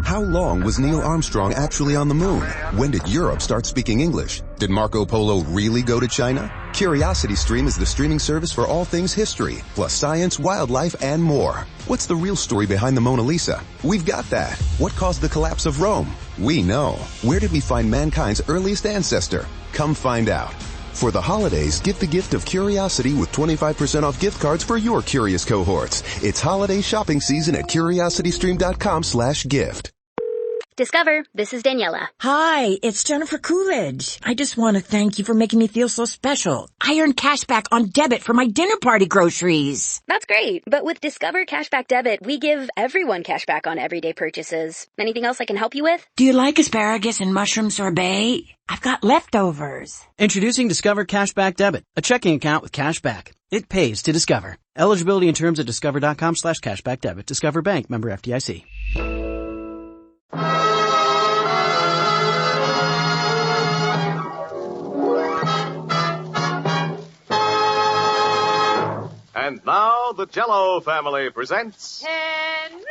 How long was Neil Armstrong actually on the moon? When did Europe start speaking English? Did Marco Polo really go to China? CuriosityStream is the streaming service for all things history, plus science, wildlife, and more. What's the real story behind the Mona Lisa? We've got that. What caused the collapse of Rome? We know. Where did we find mankind's earliest ancestor? Come find out. For the holidays, give the gift of curiosity with 25% off gift cards for your curious cohorts. It's holiday shopping season at curiositystream.com/gift. Discover, this is Daniela. Hi, it's Jennifer Coolidge. I just want to thank you for making me feel so special. I earned cash back on debit for my dinner party groceries. That's great, but with Discover Cashback Debit, we give everyone cash back on everyday purchases. Anything else I can help you with? Do you like asparagus and mushroom sorbet? I've got leftovers. Introducing Discover Cashback Debit, a checking account with cash back. It pays to Discover. Eligibility and terms at discover.com/cashback debit. Discover Bank, member FDIC. And now the Jell-O family presents... Henry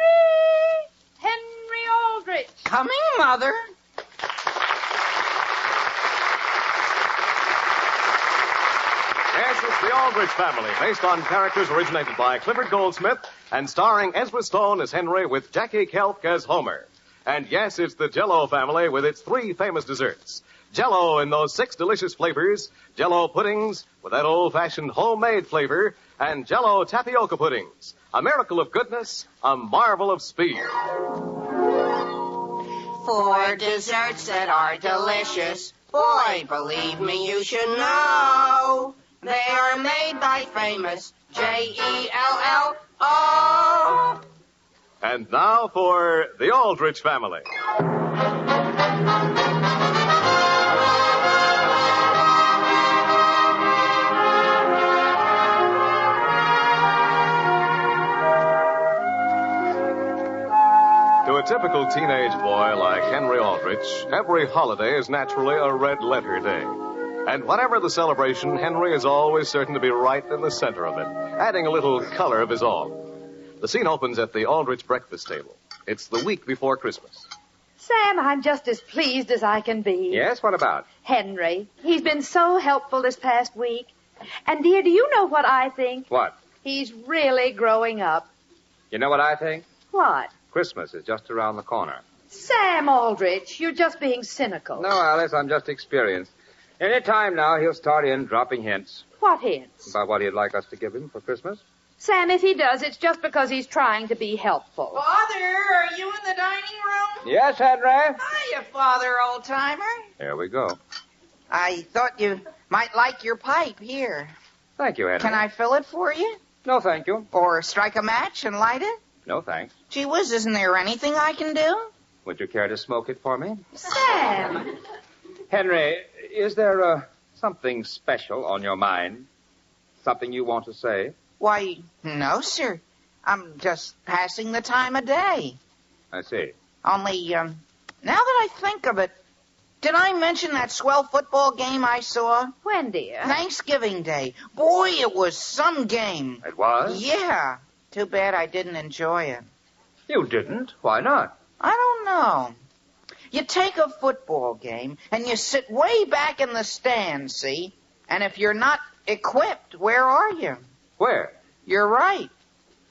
Aldrich. Coming, Mother. Yes, it's the Aldrich family, based on characters originated by Clifford Goldsmith and starring Ezra Stone as Henry with Jackie Kelk as Homer. And yes, it's the Jell-O family with its 3 famous desserts. Jell-O in those 6 delicious flavors, Jell-O puddings with that old-fashioned homemade flavor, and Jell-O tapioca puddings. A miracle of goodness, a marvel of speed. 4 desserts that are delicious. Boy, believe me, you should know. They are made by famous Jell-O. And now for the Aldrich family. To a typical teenage boy like Henry Aldrich, every holiday is naturally a red letter day. And whatever the celebration, Henry is always certain to be right in the center of it, adding a little color of his own. The scene opens at the Aldrich breakfast table. It's the week before Christmas. Sam, I'm just as pleased as I can be. Yes, what about? Henry, he's been so helpful this past week. And, dear, do you know what I think? What? He's really growing up. You know what I think? What? Christmas is just around the corner. Sam Aldrich, you're just being cynical. No, Alice, I'm just experienced. Any time now, he'll start in dropping hints. What hints? About what he'd like us to give him for Christmas. Sam, if he does, it's just because he's trying to be helpful. Father, are you in the dining room? Yes, Henry. Hiya, Father, old-timer. Here we go. I thought you might like your pipe here. Thank you, Henry. Can I fill it for you? No, thank you. Or strike a match and light it? No, thanks. Gee whiz, isn't there anything I can do? Would you care to smoke it for me? Sam! Henry, is there something special on your mind? Something you want to say? Why, no, sir. I'm just passing the time of day. I see. Only, now that I think of it, did I mention that swell football game I saw? When, dear? Thanksgiving Day. Boy, it was some game. It was? Yeah. Too bad I didn't enjoy it. You didn't? Why not? I don't know. You take a football game and you sit way back in the stands, see? And if you're not equipped, where are you? Where? You're right.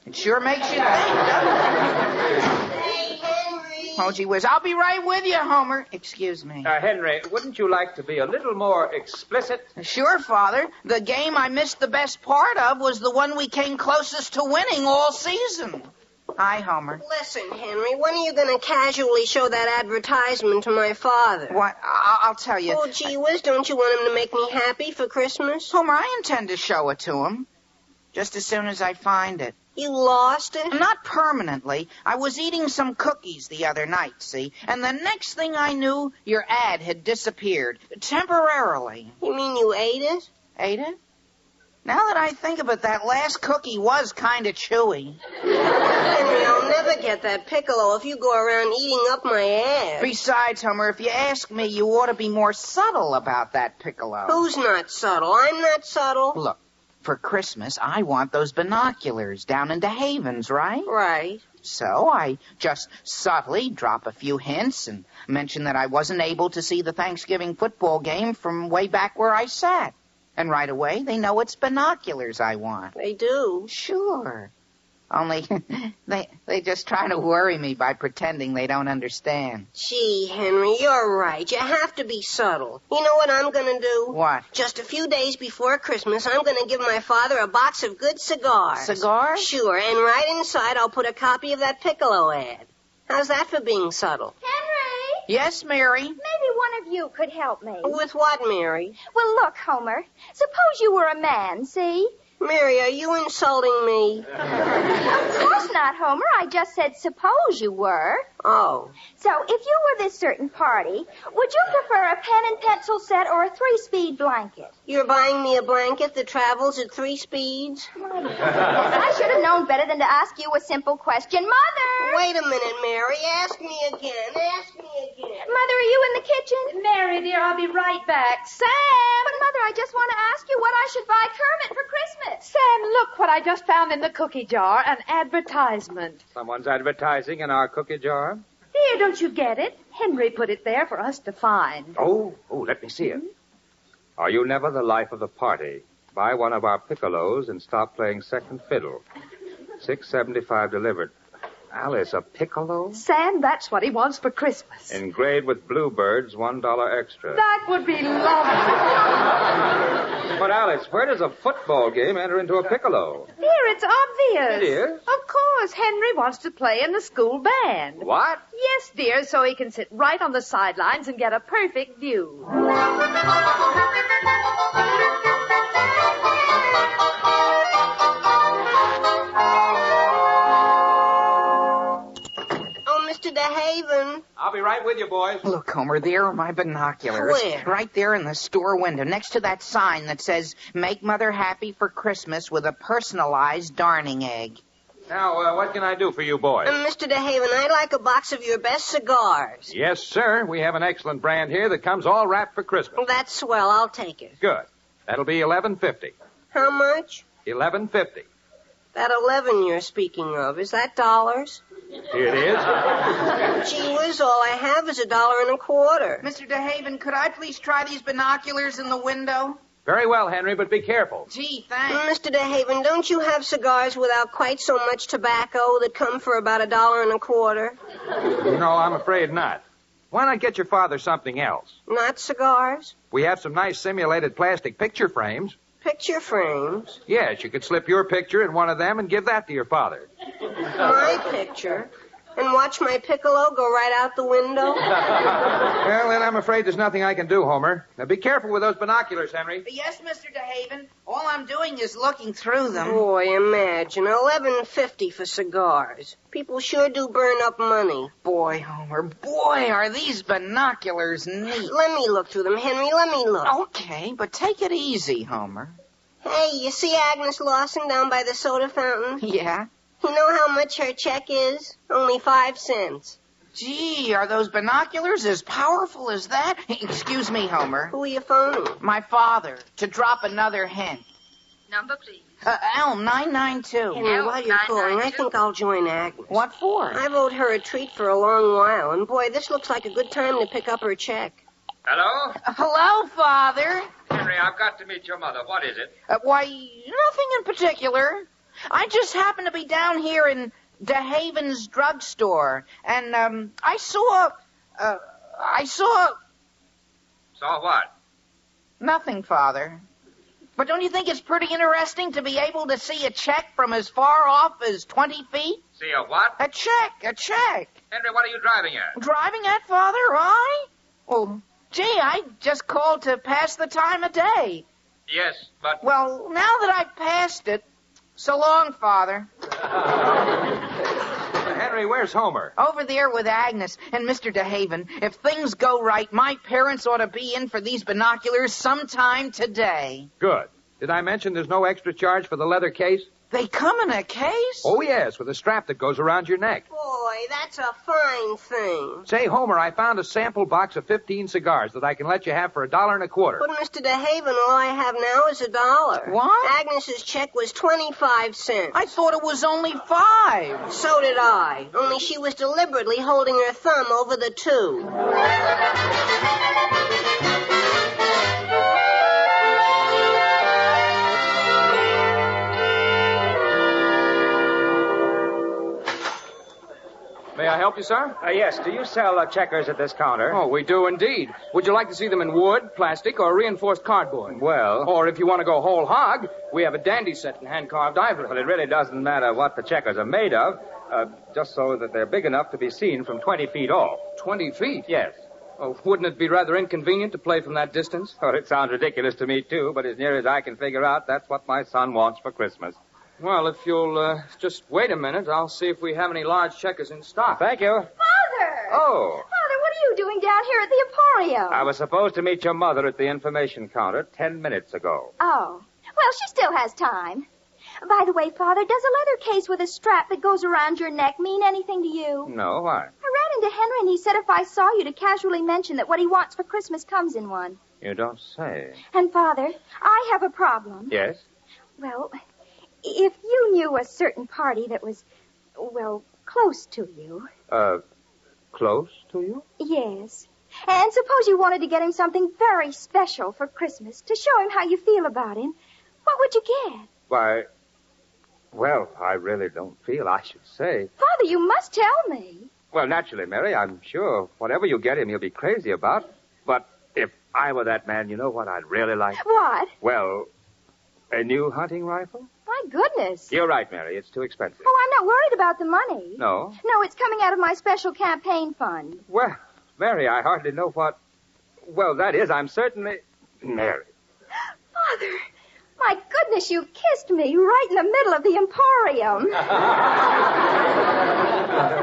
It sure makes you think, doesn't it? Hey, Henry. Oh, gee whiz. I'll be right with you, Homer. Excuse me. Henry, wouldn't you like to be a little more explicit? Sure, Father. The game I missed the best part of was the one we came closest to winning all season. Hi, Homer. Listen, Henry, when are you going to casually show that advertisement to my father? What? I'll tell you. Oh, gee whiz, don't you want him to make me happy for Christmas? Homer, I intend to show it to him. Just as soon as I find it. You lost it? Not permanently. I was eating some cookies the other night, see? And the next thing I knew, your ad had disappeared. Temporarily. You mean you ate it? Ate it? Now that I think of it, that last cookie was kind of chewy. Henry, I'll never get that piccolo if you go around eating up my ass. Besides, Homer, if you ask me, you ought to be more subtle about that piccolo. Who's not subtle? I'm not subtle. Look, for Christmas, I want those binoculars down into Havens, right? Right. So I just subtly drop a few hints and mention that I wasn't able to see the Thanksgiving football game from way back where I sat. And right away, they know it's binoculars I want. They do? Sure. Only they just try to worry me by pretending they don't understand. Gee, Henry, you're right. You have to be subtle. You know what I'm going to do? What? Just a few days before Christmas, I'm going to give my father a box of good cigars. Cigars? Sure, and right inside I'll put a copy of that Piccolo ad. How's that for being subtle? Henry! Yes, Mary? Maybe one of you could help me. With what, Mary? Well, look, Homer. Suppose you were a man, see? Mary, are you insulting me? Of course not, Homer. I just said suppose you were. Oh. So if you were this certain party, would you prefer a pen and pencil set or a 3-speed blanket? You're buying me a blanket that travels at 3 speeds? I should have known better than to ask you a simple question. Mother! Wait a minute, Mary. Ask me again. Mother, are you in the kitchen? Mary, dear, I'll be right back. Sam! But, Mother, I just want to ask you what I should buy Kermit for Christmas. Sam, look what I just found in the cookie jar, an advertisement. Someone's advertising in our cookie jar? Dear, don't you get it? Henry put it there for us to find. Oh, let me see it. Are you never the life of the party? Buy one of our piccolos and stop playing second fiddle. $6.75 delivered. Alice, a piccolo? Sam, that's what he wants for Christmas. Engraved with bluebirds, $1 extra. That would be lovely. But, Alice, where does a football game enter into a piccolo? Dear, it's obvious. It is? Of course, Henry wants to play in the school band. What? Yes, dear, so he can sit right on the sidelines and get a perfect view. Mr. DeHaven. I'll be right with you, boys. Look, Homer, there are my binoculars. Where? Right there in the store window, next to that sign that says, "Make Mother happy for Christmas with a personalized darning egg." Now, what can I do for you boys? Mr. DeHaven, I'd like a box of your best cigars. Yes, sir. We have an excellent brand here that comes all wrapped for Christmas. That's swell. I'll take it. Good. That'll be $11.50. How much? $11.50. That 11 you're speaking of, is that dollars? It is. Gee whiz, all I have is $1.25. Mr. DeHaven, could I please try these binoculars in the window? Very well, Henry, but be careful. Gee, thanks. Mr. DeHaven, don't you have cigars without quite so much tobacco that come for about $1.25? No, I'm afraid not. Why not get your father something else? Not cigars? We have some nice simulated plastic picture frames. Picture frames? Yes, you could slip your picture in one of them and give that to your father. My picture? And watch my piccolo go right out the window? Well, then I'm afraid there's nothing I can do, Homer. Now, be careful with those binoculars, Henry. Yes, Mr. DeHaven. All I'm doing is looking through them. Boy, imagine, $11.50 for cigars. People sure do burn up money. Boy, Homer, boy, are these binoculars neat. Let me look through them, Henry. Let me look. Okay, but take it easy, Homer. Hey, you see Agnes Lawson down by the soda fountain? Yeah? You know how much her check is? Only 5 cents. Gee, are those binoculars as powerful as that? Excuse me, Homer. Who are you phoning? My father, to drop another hint. Number, please. Elm 992. Henry, while you're calling, I think I'll join Agnes. What for? I've owed her a treat for a long while, and boy, this looks like a good time to pick up her check. Hello? Hello, Father. Henry, I've got to meet your mother. What is it? Why, nothing in particular. I just happened to be down here in DeHaven's drugstore, and I saw. Saw what? Nothing, Father. But don't you think it's pretty interesting to be able to see a check from as far off as 20 feet? See a what? A check. Henry, what are you driving at? Driving at, Father? I? Well, gee, I just called to pass the time of day. Yes, but... Well, now that I've passed it, so long, Father. Henry, where's Homer? Over there with Agnes and Mr. DeHaven. If things go right, my parents ought to be in for these binoculars sometime today. Good. Did I mention there's no extra charge for the leather case? They come in a case? Oh, yes, with a strap that goes around your neck. Boy, Why, that's a fine thing. Say, Homer, I found a sample box of 15 cigars that I can let you have for $1.25. But, Mr. DeHaven, all I have now is $1. What? Agnes's check was 25 cents. I thought it was only 5. So did I. Only she was deliberately holding her thumb over the 2. May I help you, sir? Yes, do you sell checkers at this counter? Oh, we do indeed. Would you like to see them in wood, plastic, or reinforced cardboard? Well... Or if you want to go whole hog, we have a dandy set in hand-carved ivory. Well, it really doesn't matter what the checkers are made of, just so that they're big enough to be seen from 20 feet off. 20 feet? Yes. Oh, wouldn't it be rather inconvenient to play from that distance? Well, it sounds ridiculous to me, too, but as near as I can figure out, that's what my son wants for Christmas. Well, if you'll just wait a minute, I'll see if we have any large checkers in stock. Thank you. Father! Oh. Father, what are you doing down here at the Emporium? I was supposed to meet your mother at the information counter 10 minutes ago. Oh. Well, she still has time. By the way, Father, does a leather case with a strap that goes around your neck mean anything to you? No, why? I ran into Henry and he said if I saw you to casually mention that what he wants for Christmas comes in one. You don't say. And, Father, I have a problem. Yes? Well, if you knew a certain party that was, well, close to you. Close to you? Yes. And suppose you wanted to get him something very special for Christmas to show him how you feel about him. What would you get? Why, well, I really don't feel I should say. Father, you must tell me. Well, naturally, Mary, I'm sure whatever you get him, he'll be crazy about. But if I were that man, you know what I'd really like? What? Well, a new hunting rifle? My goodness. You're right, Mary. It's too expensive. Oh, I'm not worried about the money. No? No, it's coming out of my special campaign fund. Well, Mary, I hardly know what... Well, that is, I'm certainly... Mary. Father, my goodness, you kissed me right in the middle of the Emporium.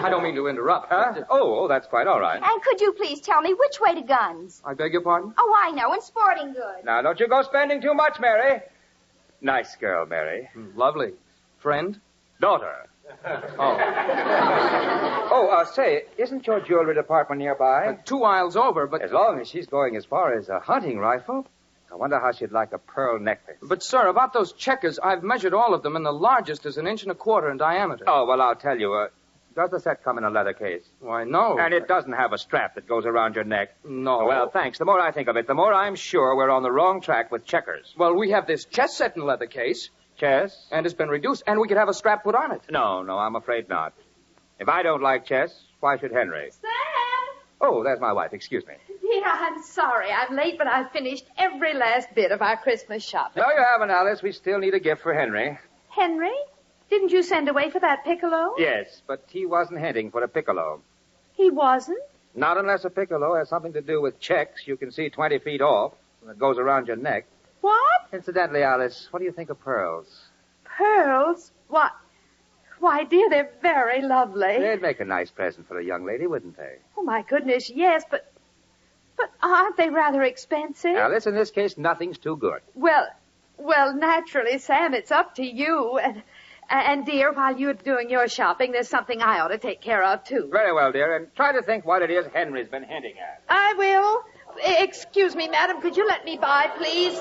I don't mean to interrupt. Huh? Oh, that's quite all right. And could you please tell me which way to Guns? I beg your pardon? Oh, I know, in sporting goods. Now, don't you go spending too much, Mary. Nice girl, Mary. Lovely. Friend? Daughter. Oh. Say, isn't your jewelry department nearby? 2 aisles over, but... As long as she's going as far as a hunting rifle, I wonder how she'd like a pearl necklace. But, sir, about those checkers, I've measured all of them, and the largest is 1.25 inches in diameter. Oh, well, I'll tell you. Does the set come in a leather case? Why, no. And it doesn't have a strap that goes around your neck? No. Oh, well, thanks. The more I think of it, the more I'm sure we're on the wrong track with checkers. Well, we have this chess set in a leather case. Chess? And it's been reduced, and we could have a strap put on it. No, I'm afraid not. If I don't like chess, why should Henry? Sam! Oh, there's my wife. Excuse me. Dear, I'm sorry I'm late, but I've finished every last bit of our Christmas shopping. No, you haven't, Alice. We still need a gift for Henry. Henry? Didn't you send away for that piccolo? Yes, but he wasn't hinting for a piccolo. He wasn't? Not unless a piccolo has something to do with checks you can see 20 feet off and it goes around your neck. What? Incidentally, Alice, what do you think of pearls? Pearls? What? Why, dear, they're very lovely. They'd make a nice present for a young lady, wouldn't they? Oh, my goodness, yes, but aren't they rather expensive? Alice, in this case, nothing's too good. Well, naturally, Sam, it's up to you. And, dear, while you're doing your shopping, there's something I ought to take care of, too. Very well, dear, and try to think what it is Henry's been hinting at. I will. Excuse me, madam, could you let me by, please?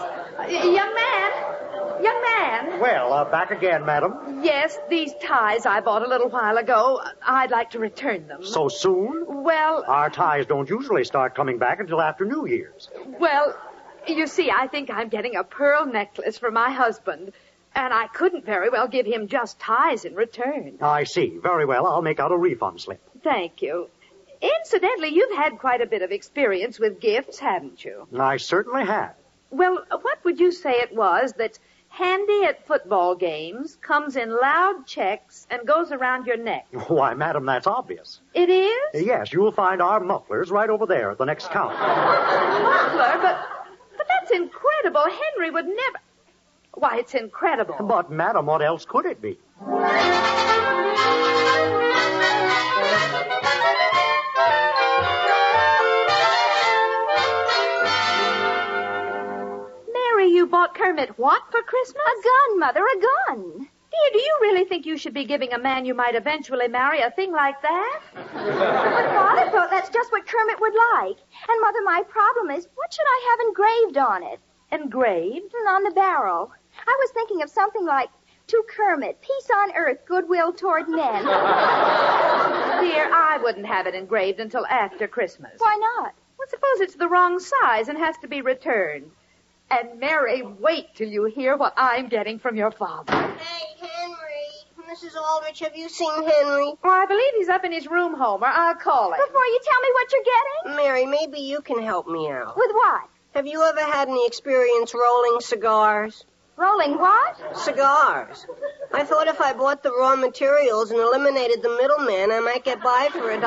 Young man. Well, back again, madam. Yes, these ties I bought a little while ago. I'd like to return them. So soon? Well... Our ties don't usually start coming back until after New Year's. Well, you see, I think I'm getting a pearl necklace for my husband. And I couldn't very well give him just ties in return. I see. Very well. I'll make out a refund slip. Thank you. Incidentally, you've had quite a bit of experience with gifts, haven't you? I certainly have. Well, what would you say it was that's handy at football games, comes in loud checks, and goes around your neck? Why, madam, that's obvious. It is? Yes, you'll find our mufflers right over there at the next counter. Muffler? But that's incredible. Henry would never... Why, it's incredible. But, madam, what else could it be? Mary, you bought Kermit what for Christmas? A gun, Mother, a gun. Dear, do you really think you should be giving a man you might eventually marry a thing like that? But Father thought that's just what Kermit would like. And Mother, my problem is, what should I have engraved on it? Engraved? On the barrel. I was thinking of something like, to Kermit, peace on earth, goodwill toward men. Dear, I wouldn't have it engraved until after Christmas. Why not? Well, suppose it's the wrong size and has to be returned. And Mary, wait till you hear what I'm getting from your father. Hey, Henry. Mrs. Aldrich, have you seen Henry? Oh, I believe he's up in his room, Homer. I'll call him. Before you tell me what you're getting? Mary, maybe you can help me out. With what? Have you ever had any experience rolling cigars? Rolling what? Cigars. I thought if I bought the raw materials and eliminated the middleman, I might get by for $1.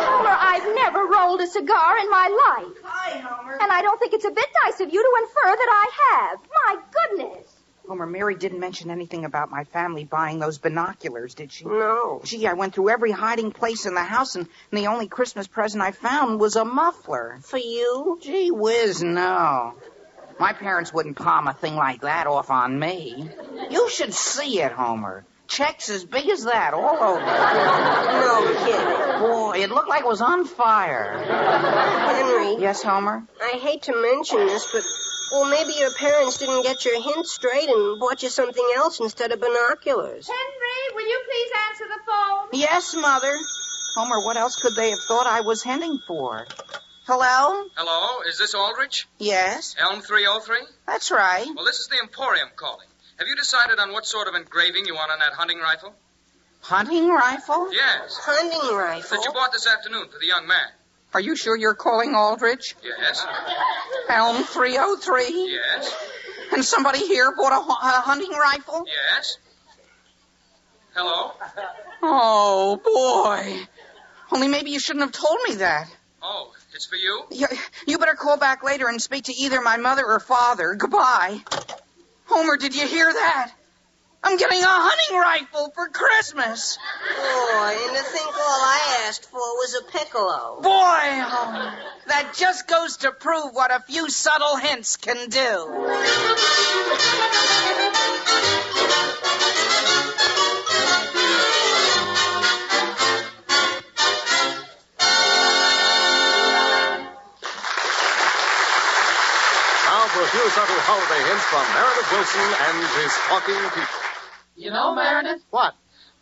Homer, I've never rolled a cigar in my life. Hi, Homer. And I don't think it's a bit nice of you to infer that I have. My goodness. Homer, Mary didn't mention anything about my family buying those binoculars, did she? No. Gee, I went through every hiding place in the house, and the only Christmas present I found was a muffler. For you? Gee whiz, no. My parents wouldn't palm a thing like that off on me. You should see it, Homer. Checks as big as that all over. No kidding. Boy, it looked like it was on fire. Henry. Yes, Homer? I hate to mention this, but, well, maybe your parents didn't get your hint straight and bought you something else instead of binoculars. Henry, will you please answer the phone? Yes, Mother. Homer, what else could they have thought I was hinting for? Hello? Hello, is this Aldrich? Yes. Elm 303? That's right. Well, this is the Emporium calling. Have you decided on what sort of engraving you want on that hunting rifle? Hunting rifle? Yes. Hunting rifle? That you bought this afternoon for the young man. Are you sure you're calling Aldrich? Yes. Elm 303? Yes. And somebody here bought a hunting rifle? Yes. Hello? Oh, boy. Only maybe you shouldn't have told me that. Oh, it's for you? You better call back later and speak to either my mother or father. Goodbye. Homer, did you hear that? I'm getting a hunting rifle for Christmas. Boy, and to think all I asked for was a piccolo. Boy, Homer, that just goes to prove what a few subtle hints can do. For a few subtle holiday hints from Meredith Wilson and his talking people. You know, Meredith? What?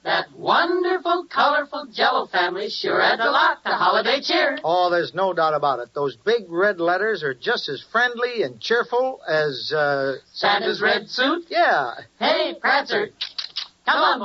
That wonderful, colorful Jell-O family sure adds a lot to holiday cheer. Oh, there's no doubt about it. Those big red letters are just as friendly and cheerful as, Santa's red suit? Yeah. Hey, Prancer. Come on,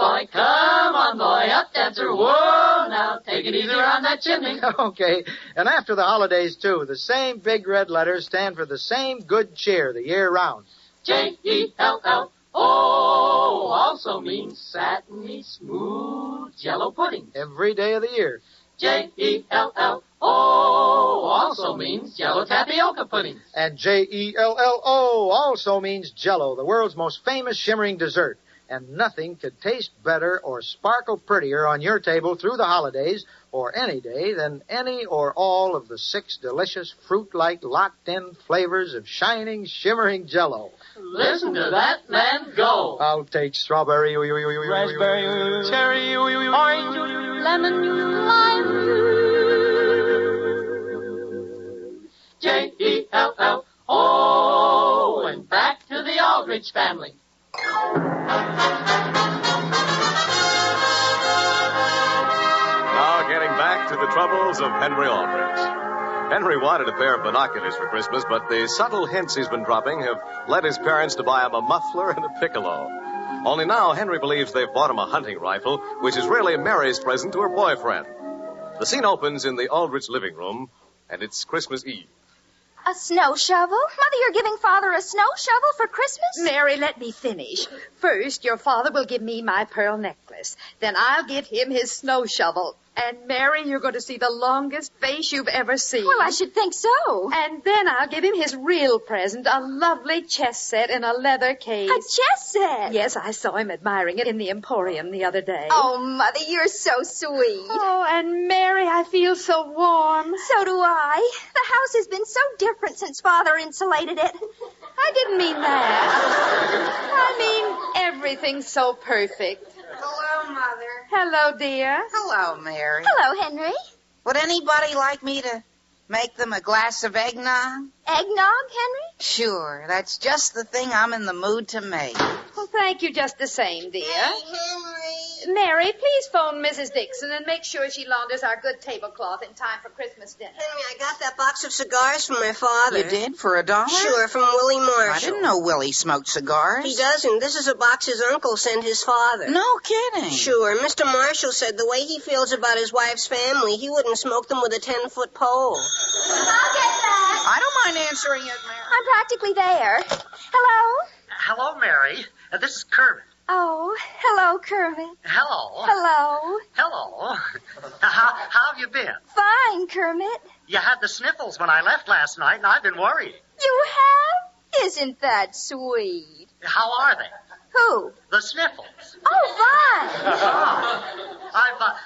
boy, up, Dancer. Whoa, now, take it easy on that chimney. Okay. And after the holidays, too, the same big red letters stand for the same good cheer the year round. Jell-O also means satiny, smooth Jell-O pudding. Every day of the year. Jell-O also means Jell-O tapioca pudding. And Jello also means Jell-O, the world's most famous shimmering dessert. And nothing could taste better or sparkle prettier on your table through the holidays or any day than any or all of the 6 delicious fruit-like locked-in flavors of shining, shimmering Jell-O. Listen to that man go. I'll take strawberry, raspberry, cherry, orange, lemon, lime. Jell-O, and back to the Aldrich family. Now getting back to the troubles of Henry Aldrich. Henry wanted a pair of binoculars for Christmas, but the subtle hints he's been dropping have led his parents to buy him a muffler and a piccolo. Only now Henry believes they've bought him a hunting rifle, which is really Mary's present to her boyfriend. The scene opens in the Aldrich living room, and it's Christmas Eve. A snow shovel? Mother, you're giving Father a snow shovel for Christmas? Mary, let me finish. First, your father will give me my pearl necklace. Then I'll give him his snow shovel. And, Mary, you're going to see the longest face you've ever seen. Well, I should think so. And then I'll give him his real present, a lovely chess set in a leather case. A chess set? Yes, I saw him admiring it in the Emporium the other day. Oh, Mother, you're so sweet. Oh, and Mary, I feel so warm. So do I. The house has been so different since Father insulated it. I didn't mean that. I mean everything's so perfect. Hello, Mother. Hello, dear. Hello, Mary. Hello, Henry. Would anybody like me to make them a glass of eggnog? Eggnog, Henry? Sure, that's just the thing I'm in the mood to make. Well, thank you just the same, dear. Hey, Henry. Mary, please phone Mrs. Dixon and make sure she launders our good tablecloth in time for Christmas dinner. Henry, I got that box of cigars from my father. You did? For $1? Sure, from Willie Marshall. I didn't know Willie smoked cigars. He doesn't. This is a box his uncle sent his father. No kidding. Sure. Mr. Marshall said the way he feels about his wife's family, he wouldn't smoke them with a 10-foot pole. I'll get that. I don't mind answering it, Mary. I'm practically there. Hello? Hello, Mary. This is Kermit. Oh, hello, Kermit. Hello. Hello. Hello. How have you been? Fine, Kermit. You had the sniffles when I left last night, and I've been worrying. You have? Isn't that sweet? How are they? Who? The sniffles. Oh, fine.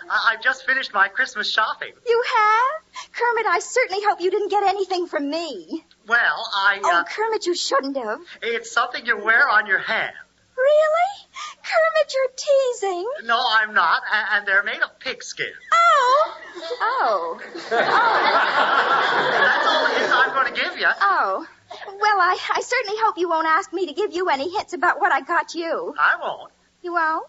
I've just finished my Christmas shopping. You have? Kermit, I certainly hope you didn't get anything from me. Well, Oh, Kermit, you shouldn't have. It's something you wear on your hand. Really? Kermit, you're teasing. No, I'm not, and they're made of pigskin. Oh. Oh. That's all the hints I'm going to give you. Oh. Well, I certainly hope you won't ask me to give you any hints about what I got you. I won't. You won't?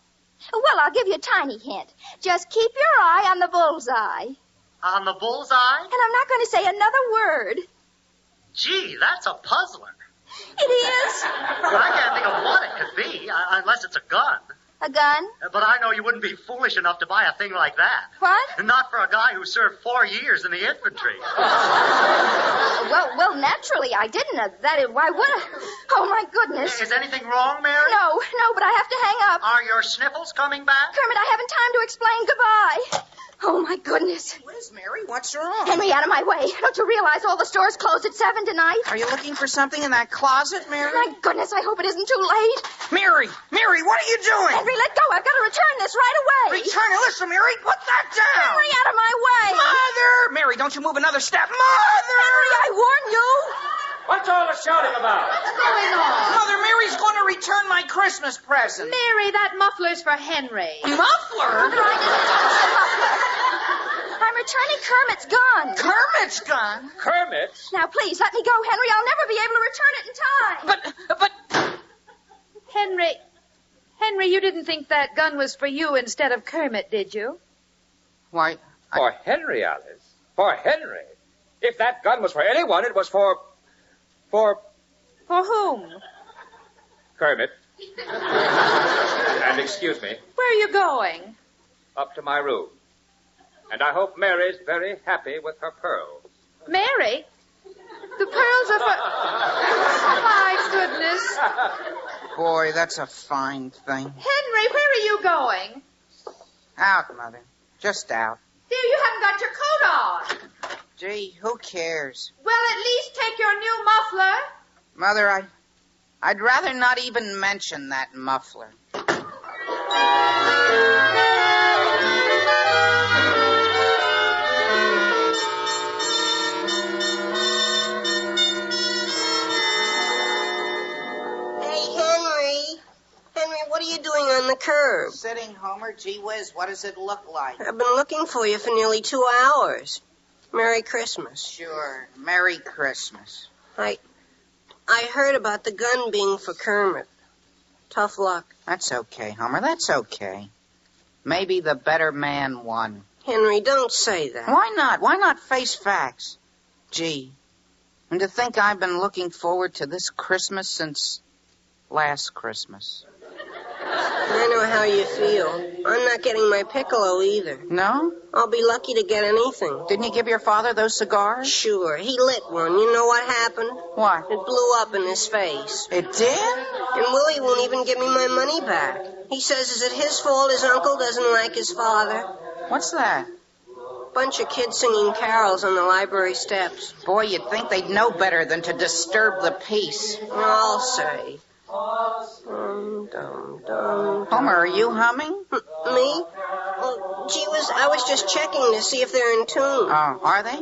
Well, I'll give you a tiny hint. Just keep your eye on the bullseye. On the bullseye? And I'm not going to say another word. Gee, that's a puzzler. It is. I can't think of what it could be, unless it's a gun. A gun? But I know you wouldn't be foolish enough to buy a thing like that. What? Not for a guy who served 4 years in the infantry. Well, naturally, I didn't. Why would I? Oh, my goodness. Is anything wrong, Mary? No, but I have to hang up. Are your sniffles coming back? Kermit, I haven't time to explain. Goodbye. Oh, my goodness. Where's Mary? What's wrong? Henry, out of my way. Don't you realize all the stores close at 7 tonight? Are you looking for something in that closet, Mary? My goodness, I hope it isn't too late. Mary, what are you doing? Henry, let go. I've got to return this right away. Return it. Listen, Mary, put that down. Henry, out of my way. Mother! Mary, don't you move another step. Mother! Henry, I warn you. What's all the shouting about? What's going on? Mother, Mary's going to return my Christmas present. Mary, that muffler's for Henry. Muffler? Mother, I didn't touch the muffler. I'm returning Kermit's gun. Kermit's gun? Kermit's? Now, please, let me go, Henry. I'll never be able to return it in time. But... Henry, you didn't think that gun was for you instead of Kermit, did you? Why... For Henry, Alice. For Henry. If that gun was for anyone, it was for... For whom? Kermit. And excuse me. Where are you going? Up to my room. And I hope Mary's very happy with her pearls. Mary? The pearls are for... Oh, my goodness. Boy, that's a fine thing. Henry, where are you going? Out, Mother. Just out. Dear, you haven't got your coat on. Gee, who cares? Well, at least take your new muffler. Mother, I'd rather not even mention that muffler. What are you doing on the curb? Sitting, Homer. Gee whiz, what does it look like? I've been looking for you for nearly 2 hours. Merry Christmas. Sure. Merry Christmas. I heard about the gun being for Kermit. Tough luck. That's okay, Homer. That's okay. Maybe the better man won. Henry, don't say that. Why not? Why not face facts? Gee. And to think I've been looking forward to this Christmas since last Christmas. I know how you feel. I'm not getting my piccolo either. No? I'll be lucky to get anything. Didn't you give your father those cigars? Sure. He lit one. You know what happened? What? It blew up in his face. It did? And Willie won't even give me my money back. He says, is it his fault his uncle doesn't like his father? What's that? Bunch of kids singing carols on the library steps. Boy, you'd think they'd know better than to disturb the peace. I'll say. Dum, dum, dum, Homer, are you humming? Me? Oh, Gee whiz, I was just checking to see if they're in tune. Oh, are they?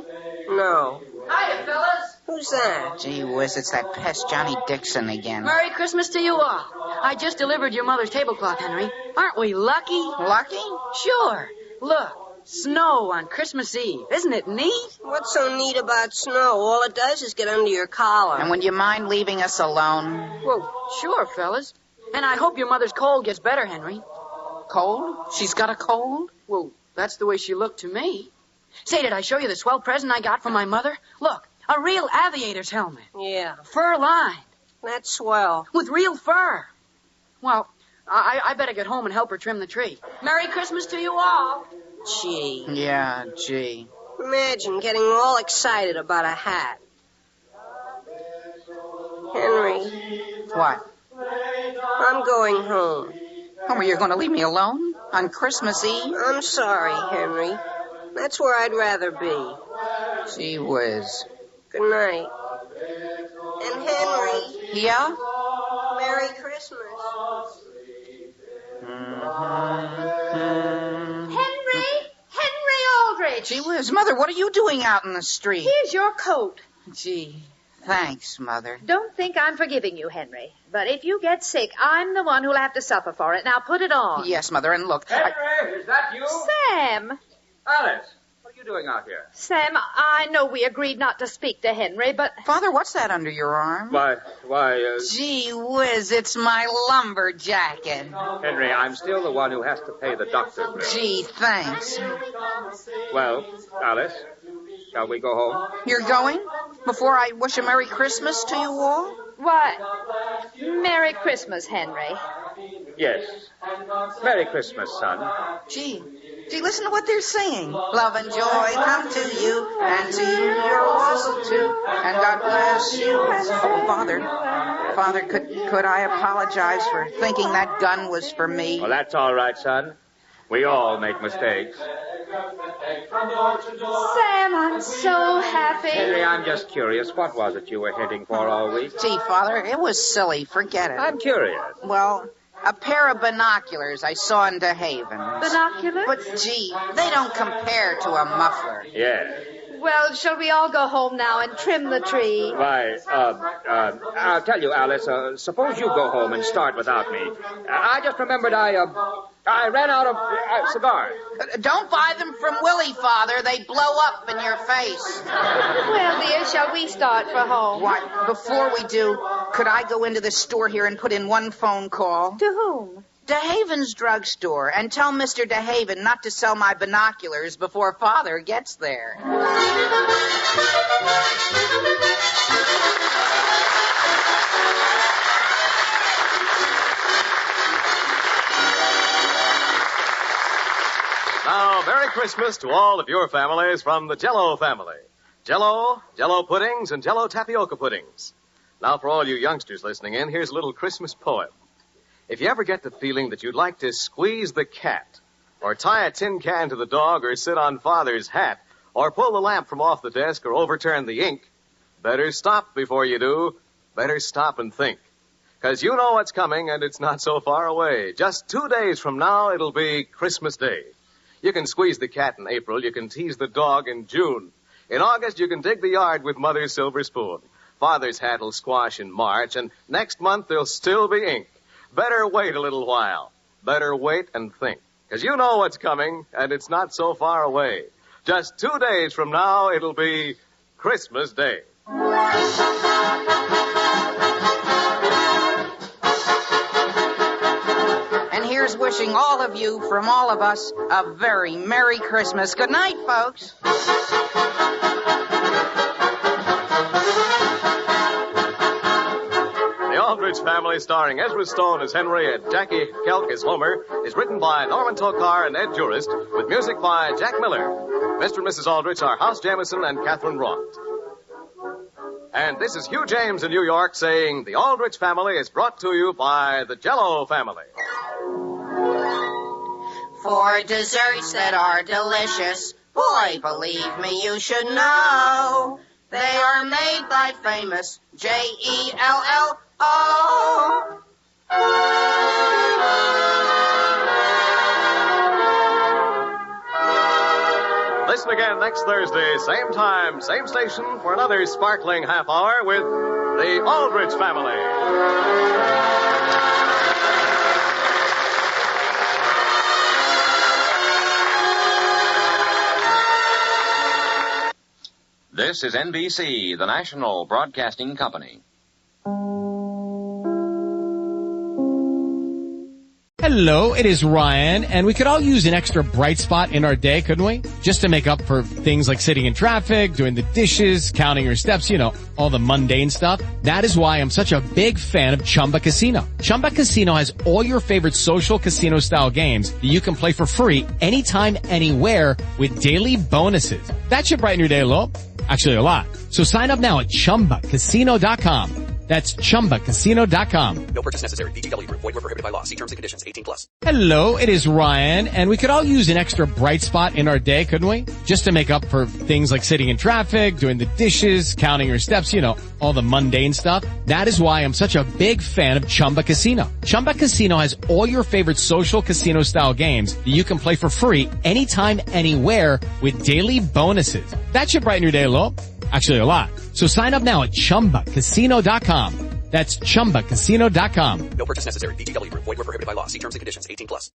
No. Hiya, fellas. Who's that? Gee whiz, it's that pest Johnny Dixon again. Merry Christmas to you all. I just delivered your mother's tablecloth, Henry. Aren't we lucky? Lucky? Sure. Look, snow on Christmas Eve. Isn't it neat? What's so neat about snow? All it does is get under your collar. And would you mind leaving us alone? Well, sure, fellas. And I hope your mother's cold gets better, Henry. Cold? She's got a cold? Well, that's the way she looked to me. Say, did I show you the swell present I got from my mother? Look, a real aviator's helmet. Yeah. Fur-lined. That's swell. With real fur. Well, I better get home and help her trim the tree. Merry Christmas to you all. Gee. Yeah, gee. Imagine getting all excited about a hat. Henry. What? I'm going home. Oh, well, you're going to leave me alone on Christmas Eve? I'm sorry, Henry. That's where I'd rather be. Gee whiz. Good night. And Henry. Yeah? Merry Christmas. Henry Aldrich. Gee whiz, Mother, what are you doing out in the street? Here's your coat. Gee, thanks, Mother. Don't think I'm forgiving you, Henry. But if you get sick, I'm the one who'll have to suffer for it. Now put it on. Yes, Mother, and look. Henry, is that you? Sam. Alice, what are you doing out here? Sam, I know we agreed not to speak to Henry, but... Father, what's that under your arm? Why, Gee whiz, it's my lumber jacket. Henry, I'm still the one who has to pay the doctor's bill. Gee, thanks. Well, Alice, shall we go home? You're going? Before I wish a Merry Christmas to you all? Why, Merry Christmas, Henry. Yes. Merry Christmas, son. Gee, listen to what they're saying. Love and joy come to you, and to you your also too, and God bless you. Oh, Father, could I apologize for thinking that gun was for me? Well, that's all right, son. We all make mistakes. Sam, I'm so happy. Henry, I'm just curious. What was it you were heading for all week? Gee, Father, it was silly. Forget it. I'm curious. Well, a pair of binoculars I saw in DeHaven. Binoculars? But, gee, they don't compare to a muffler. Yeah. Well, shall we all go home now and trim the tree? Why, I'll tell you, Alice, suppose you go home and start without me. I just remembered I ran out of cigars. Don't buy them from Willie, Father. They blow up in your face. Well, dear, shall we start for home? Why, before we do, could I go into the store here and put in one phone call? To whom? DeHaven's drugstore, and tell Mr. DeHaven not to sell my binoculars before Father gets there. Now, Merry Christmas to all of your families from the Jell-O family. Jell-O, Jell-O puddings, and Jell-O tapioca puddings. Now, for all you youngsters listening in, here's a little Christmas poem. If you ever get the feeling that you'd like to squeeze the cat, or tie a tin can to the dog, or sit on Father's hat, or pull the lamp from off the desk, or overturn the ink, better stop before you do. Better stop and think. 'Cause you know what's coming, and it's not so far away. Just 2 days from now, it'll be Christmas Day. You can squeeze the cat in April. You can tease the dog in June. In August, you can dig the yard with Mother's silver spoon. Father's hat'll squash in March, and next month there'll still be ink. Better wait a little while. Better wait and think. 'Cause you know what's coming, and it's not so far away. Just 2 days from now, it'll be Christmas Day. And here's wishing all of you, from all of us, a very Merry Christmas. Good night, folks. The Aldrich Family, starring Ezra Stone as Henry and Jackie Kelk as Homer, is written by Norman Tokar and Ed Jurist, with music by Jack Miller. Mr. and Mrs. Aldrich are House Jamison and Catherine Roth. And this is Hugh James in New York saying the Aldrich Family is brought to you by the Jell-O family. For desserts that are delicious, boy, believe me, you should know. They are made by famous Jell-O. listen again next Thursday, same time, same station, for another sparkling half hour with the Aldrich family. This is NBC, the national broadcasting company. Hello, it is Ryan, and we could all use an extra bright spot in our day, couldn't we? Just to make up for things like sitting in traffic, doing the dishes, counting your steps, all the mundane stuff. That is why I'm such a big fan of Chumba Casino. Chumba Casino has all your favorite social casino-style games that you can play for free anytime, anywhere with daily bonuses. That should brighten your day a little. Actually, a lot. So sign up now at ChumbaCasino.com. That's ChumbaCasino.com. No purchase necessary. VGW Group. Void where prohibited by law. See terms and conditions. 18+. Hello, it is Ryan, and we could all use an extra bright spot in our day, couldn't we? Just to make up for things like sitting in traffic, doing the dishes, counting your steps, all the mundane stuff. That is why I'm such a big fan of Chumba Casino. Chumba Casino has all your favorite social casino-style games that you can play for free anytime, anywhere with daily bonuses. That should brighten your day a little. Actually, a lot. So sign up now at ChumbaCasino.com. That's ChumbaCasino.com. No purchase necessary. VGW Group. Void where prohibited by law. See terms and conditions. 18+.